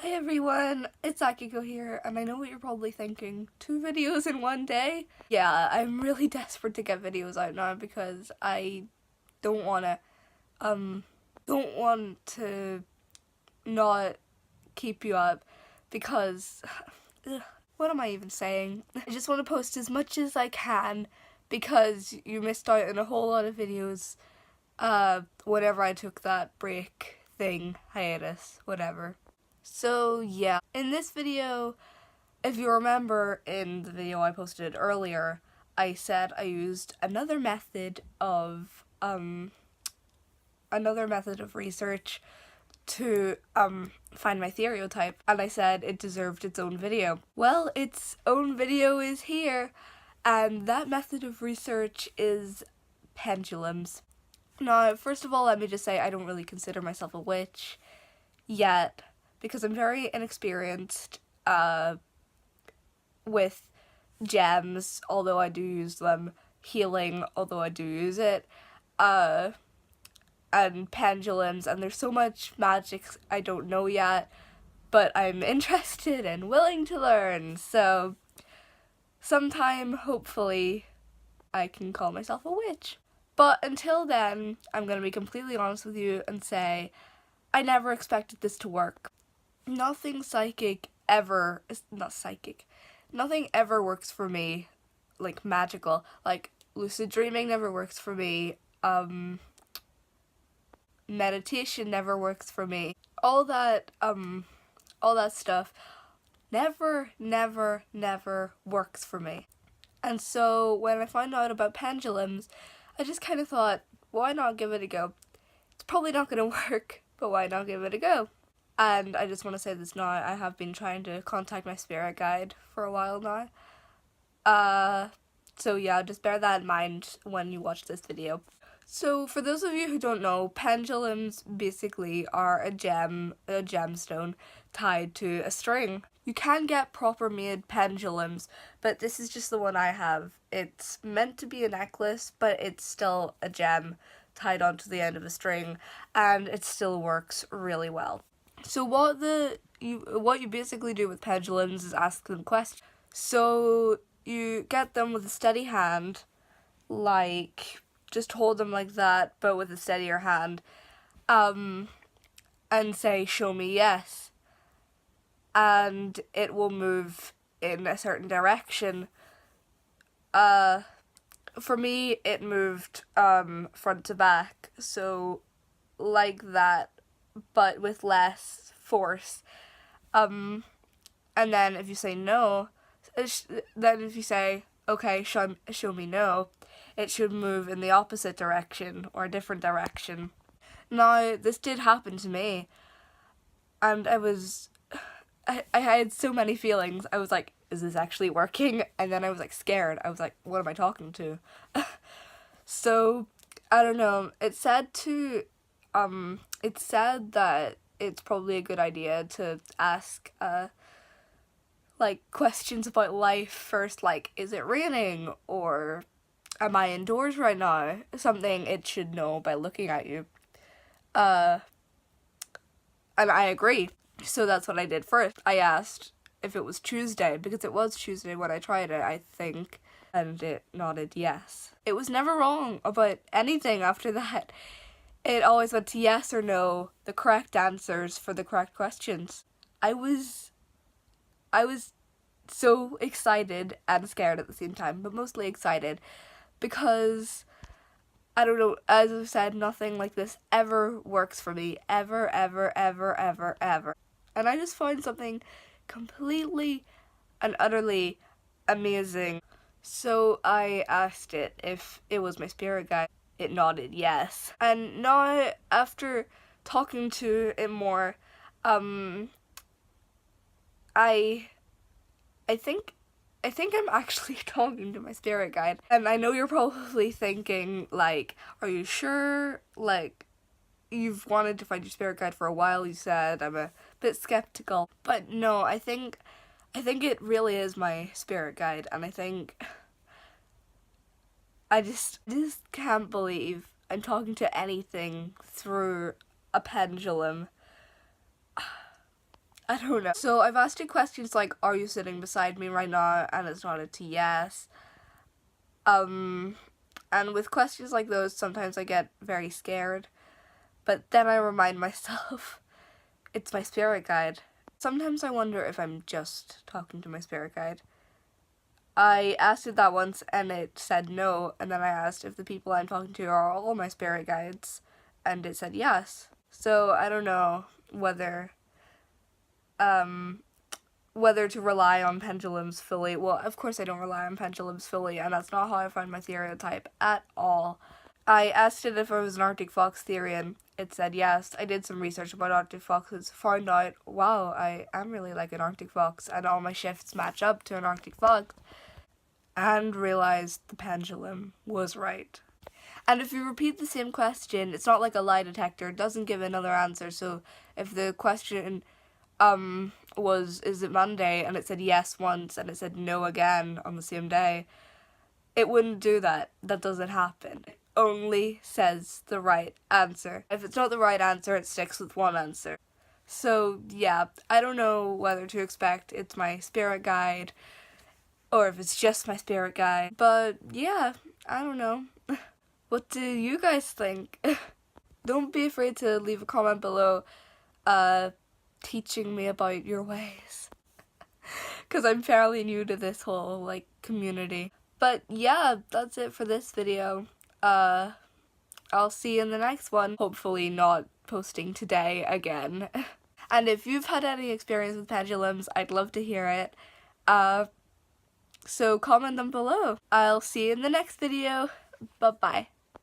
Hi everyone, it's Akiko here, and I know what you're probably thinking, 2 videos in one day? Yeah, I'm really desperate to get videos out now because I don't wanna, don't want to not keep you up because, what am I even saying? I just want to post as much as I can because you missed out on a whole lot of videos, whenever I took that break thing, hiatus, whatever. So yeah, in this video, if you remember in the video I posted earlier, I said I used another method of research to find my stereotype, and I said it deserved its own video. Well, its own video is here, and that method of research is pendulums. Now, first of all, let me just say I don't really consider myself a witch yet, because I'm very inexperienced with gems, although I do use them, healing, although I do use it, and pendulums, and there's so much magic I don't know yet, but I'm interested and willing to learn, so sometime, hopefully, I can call myself a witch. But until then, I'm going to be completely honest with you and say I never expected this to work. Nothing psychic ever, nothing ever works for me, like magical, like lucid dreaming never works for me, meditation never works for me, all that stuff never works for me. And so when I found out about pendulums, I just kind of thought, why not give it a go? It's probably not going to work, but why not give it a go? And I just want to say this now, I have been trying to contact my spirit guide for a while now. So yeah, just bear that in mind when you watch this video. So for those of you who don't know, pendulums basically are a gemstone tied to a string. You can get proper made pendulums, but this is just the one I have. It's meant to be a necklace, but it's still a gem tied onto the end of a string, and it still works really well. So what you basically do with pendulums is ask them questions. So you get them with a steady hand, like just hold them like that, but with a steadier hand, and say, "Show me yes," and it will move in a certain direction. For me, it moved front to back, so like that, but with less force. And then if you say no, then if you say, okay, show me no, it should move in the opposite direction or a different direction. Now, this did happen to me, and I had so many feelings. I was like, is this actually working? And then I was like scared. I was like, what am I talking to? So, I don't know. It's said that it's probably a good idea to ask like questions about life first, like, is it raining, or am I indoors right now? Something it should know by looking at you. And I agree. So that's what I did first. I asked if it was Tuesday, because it was Tuesday when I tried it, I think, and it nodded yes. It was never wrong about anything after that. It always went to yes or no, the correct answers for the correct questions. I was so excited and scared at the same time, but mostly excited, because I don't know, as I've said, nothing like this ever works for me. Ever. And I just found something completely and utterly amazing. So I asked it if it was my spirit guide. It nodded yes. And now, after talking to it more, I think I'm actually talking to my spirit guide. And I know you're probably thinking, like, are you sure? Like, you've wanted to find your spirit guide for a while, you said. I'm a bit skeptical. But no, I think it really is my spirit guide, and I think I just can't believe I'm talking to anything through a pendulum. I don't know. So I've asked you questions like, are you sitting beside me right now? And it's nodded to yes. And with questions like those, sometimes I get very scared. But then I remind myself, it's my spirit guide. Sometimes I wonder if I'm just talking to my spirit guide. I asked it that once and it said no, and then I asked if the people I'm talking to are all my spirit guides, and it said yes. So I don't know whether whether to rely on pendulums fully. Well, of course I don't rely on pendulums fully, and that's not how I find my stereotype at all. I asked it if I was an Arctic Fox Therian. It said yes. I did some research about Arctic foxes, found out, wow, I am really like an Arctic fox, and all my shifts match up to an Arctic fox, and realised the pendulum was right. And if you repeat the same question, it's not like a lie detector, it doesn't give another answer. So if the question was, is it Monday, and it said yes once and it said no again on the same day, it wouldn't do that. That doesn't happen. It only says the right answer. If it's not the right answer, it sticks with one answer. So yeah, I don't know whether to expect it's my spirit guide or if it's just my spirit guide. But yeah, I don't know. What do you guys think? Don't be afraid to leave a comment below teaching me about your ways. Because I'm fairly new to this whole, like, community. But yeah, that's it for this video. I'll see you in the next one. Hopefully not posting today again. And if you've had any experience with pendulums, I'd love to hear it. So comment them below. I'll see you in the next video. Bye-bye.